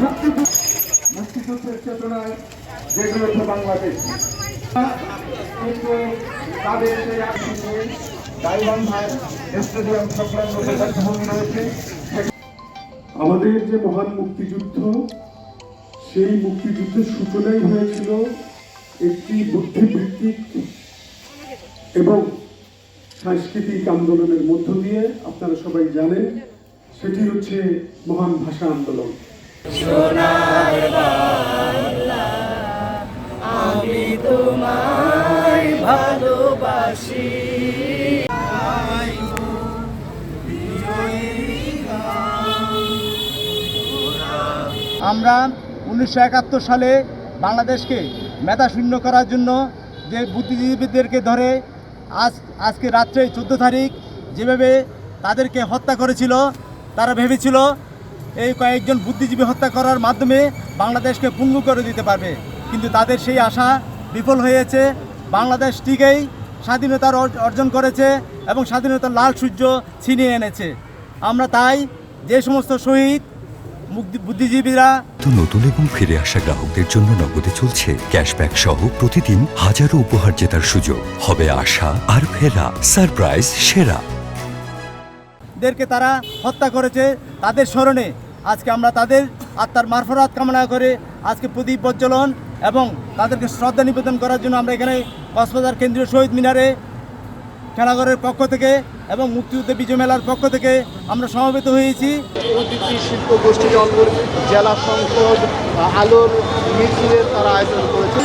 মুক্তিযুদ্ধের চেতনায় জেগে ওঠে বাংলাদেশ, কিন্তু তাদের সেই আশীর্বাদে গাইবান্ধার স্টেডিয়াম সংলগ্ন যে ভূমি রয়েছে। আমাদের যে মহান মুক্তিযুদ্ধ, সেই মুক্তিযুদ্ধের সূচনাই হয়েছিল একটি বুদ্ধিবৃত্তিক এবং সাংস্কৃতিক আন্দোলনের মধ্য দিয়ে। আপনারা সবাই জানেন, সেটি হচ্ছে মহান ভাষা আন্দোলন। সোনার বাংলা, আমি তোমায় ভালোবাসি। আমরা 1971 সালে বাংলাদেশকে মেধাশূন্য করার জন্য যে বুদ্ধিজীবীদেরকে ধরে আজকে রাত্রে 14 তারিখ যেভাবে তাদেরকে হত্যা করেছিল, তারা ভেবেছিল এই কয়েকজন বুদ্ধিজীবী হত্যা করার মাধ্যমে বাংলাদেশকে পঙ্গু করে দিতে পারবে, কিন্তু তাদের সেই আশা বিফল হয়েছে। বাংলাদেশ ঠিকই স্বাধীনতার অর্জন করেছে এবং স্বাধীনতার লাল সূর্য ছিনিয়ে এনেছে। আমরা তাই যে সমস্ত শহীদ বুদ্ধিজীবীরা নতুন এবং ফিরে আসা গ্রাহকদের জন্য নগদে চলছে ক্যাশব্যাক সহ প্রতিদিন হাজারো উপহার জেতার সুযোগ। হবে আশা আর ফেরা, সারপ্রাইজ সেরা। দেরকে তারা হত্যা করেছে, তাদের স্মরণে আজকে আমরা তাদের আত্মার মাগফিরাত কামনা করে আজকে প্রদীপ প্রজ্বলন এবং তাদেরকে শ্রদ্ধা নিবেদন করার জন্য আমরা এখানে কক্সবাজার কেন্দ্রীয় শহীদ মিনারে খেলাঘরের পক্ষ থেকে এবং মুক্তিযুদ্ধ বিজয় মেলার পক্ষ থেকে আমরা সমবেত হয়েছি। প্রতিটি শিল্প গোষ্ঠী জেলা সংসদ আলোর মিছিলের তারা আয়োজন করেছে।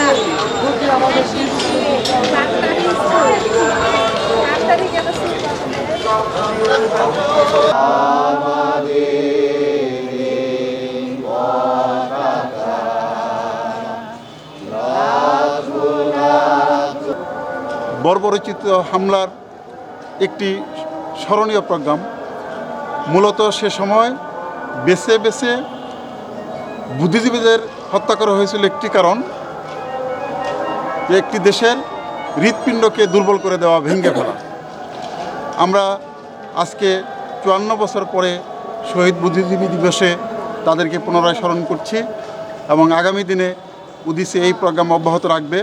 বর্বরচিত হামলার একটি স্মরণীয় প্রোগ্রাম। মূলত সে সময় বেছে বেছে বুদ্ধিজীবীদের হত্যা করা হয়েছিল একটি কারণ, যে একটি দেশের হৃৎপিণ্ডকে দুর্বল করে দেওয়া, ভেঙে ফেলা। আমরা আজকে 54 বছর পরে শহীদ বুদ্ধিজীবী দিবসে তাদেরকে পুনরায় স্মরণ করছি এবং আগামী দিনে উদিসে এই প্রোগ্রাম অব্যাহত রাখবে।